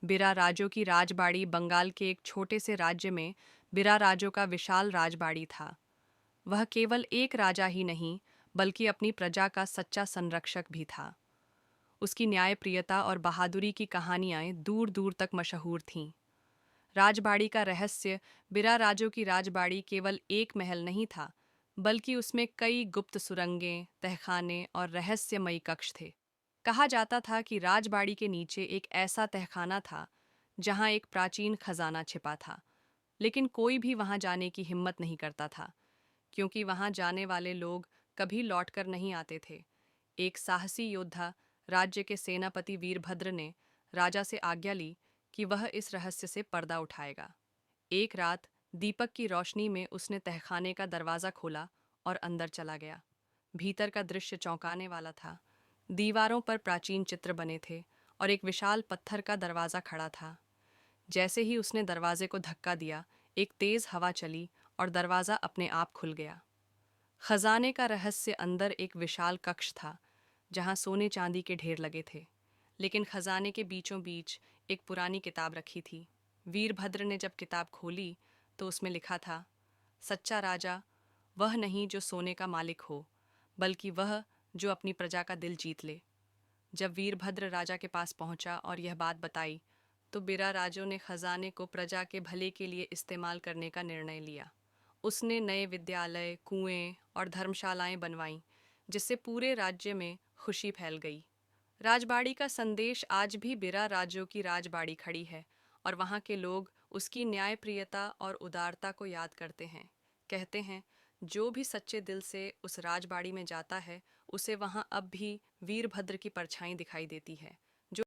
बिरा राजों की राजबाड़ी बंगाल के एक छोटे से राज्य में बिरा राजों का विशाल राजबाड़ी था। वह केवल एक राजा ही नहीं, बल्कि अपनी प्रजा का सच्चा संरक्षक भी था। उसकी न्यायप्रियता और बहादुरी की कहानियां दूर दूर तक मशहूर थीं। राजबाड़ी का रहस्य। बिरा राजों की राजबाड़ी केवल एक महल नहीं था, बल्कि उसमें कई गुप्त सुरंगें, तहखाने और रहस्यमयी कक्ष थे। कहा जाता था कि राजबाड़ी के नीचे एक ऐसा तहखाना था जहां एक प्राचीन खजाना छिपा था, लेकिन कोई भी वहां जाने की हिम्मत नहीं करता था, क्योंकि वहां जाने वाले लोग कभी लौटकर नहीं आते थे। एक साहसी योद्धा, राज्य के सेनापति वीरभद्र ने राजा से आज्ञा ली कि वह इस रहस्य से पर्दा उठाएगा। एक रात दीपक की रोशनी में उसने तहखाने का दरवाज़ा खोला और अंदर चला गया। भीतर का दृश्य चौंकाने वाला था। दीवारों पर प्राचीन चित्र बने थे और एक विशाल पत्थर का दरवाज़ा खड़ा था। जैसे ही उसने दरवाजे को धक्का दिया, एक तेज़ हवा चली और दरवाज़ा अपने आप खुल गया। खजाने का रहस्य। अंदर एक विशाल कक्ष था जहां सोने चांदी के ढेर लगे थे, लेकिन खजाने के बीचों बीच एक पुरानी किताब रखी थी। वीरभद्र ने जब किताब खोली तो उसमें लिखा था, सच्चा राजा वह नहीं जो सोने का मालिक हो, बल्कि वह जो अपनी प्रजा का दिल जीत ले। जब वीरभद्र राजा के पास पहुंचा और यह बात बताई, तो बिरा राजों ने खजाने को प्रजा के भले के लिए इस्तेमाल करने का निर्णय लिया। उसने नए विद्यालय, कुएं और धर्मशालाएं बनवाईं, जिससे पूरे राज्य में खुशी फैल गई। राजबाड़ी का संदेश आज भी बिरा राज्यों की राजबाड़ी खड़ी है, और वहाँ के लोग उसकी न्यायप्रियता और उदारता को याद करते हैं। कहते हैं, जो भी सच्चे दिल से उस राजबाड़ी में जाता है, उसे वहाँ अब भी वीरभद्र की परछाई दिखाई देती है।